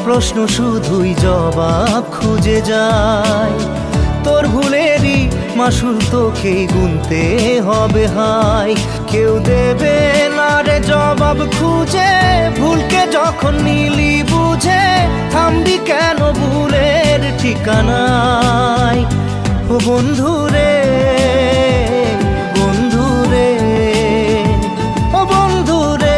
প্রশ্ন শুধুই জবাব খুঁজে যায়। তোর ভুলেরই মাসুল তোকেই গুনতে হবে হাই। কেউ দেবে না রে জবাব খুঁজে, ভুলকে যখন নিলি বুঝে থামবি কেন ভুলের ঠিকানায়। ও বন্ধু রে, বন্ধু রে, ও বন্ধু রে।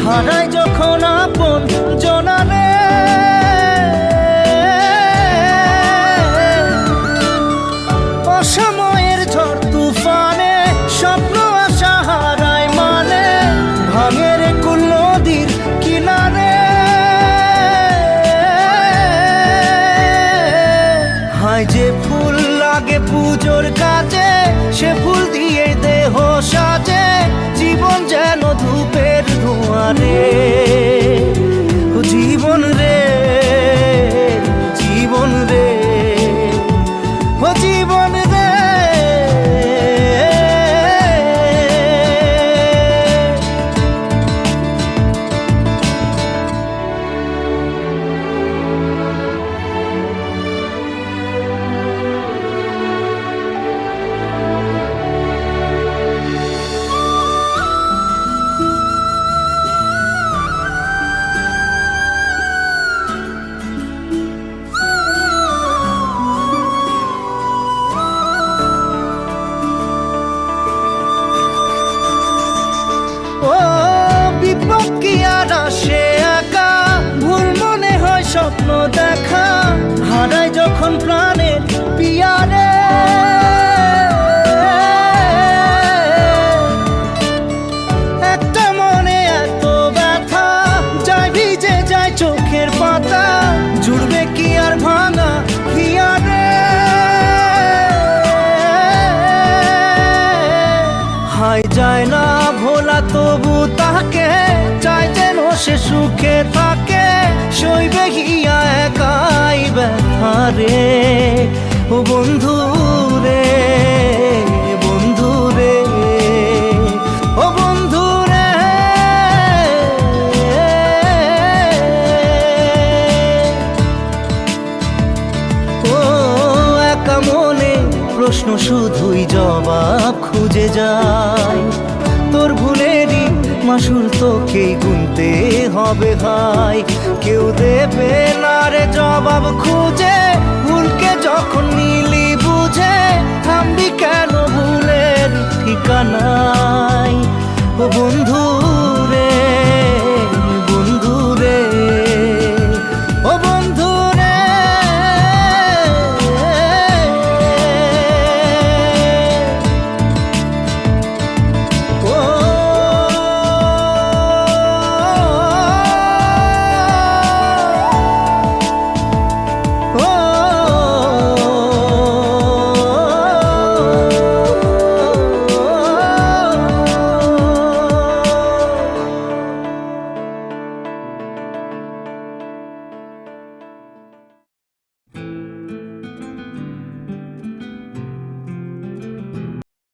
হারাই যখন আপন জনারে, অসময়ের ঝড় তুফানে স্বপ্ন আশা হারায় মানে, ভাঙের কুল নদীর কিনারে। হায় যে ফুল লাগে পুজোর কাজে, সে ফুল দিয়ে দেহ সাজে, জীবন যেন ধূপের ধোঁয়ারে। ও জীবন রে, জীবন রে, ও জীবন রে। স্বপ্ন দেখা হারাই যখন প্রাণের পিয়ারে, একটা মনে এত ব্যথা যায় ভিজে যায় চোখের পাতা, জুড়বে কি আর ভাঙা হিয়ারে। হাই যায় না ভোলা তবু তাকে চাই যেন সে সুখে থাকে, সইবে গিয়া একাই ব্যথা রে। ও বন্ধু রে, বন্ধু রে, ও বন্ধু রে। ও একা মনে প্রশ্ন শুধুই জবাব খুঁজে যায়। তোর ভুলেরই মাসুল তোকেই গুনতে হবে ভাই। কেউ দেবে না রে জবাব খুঁজে,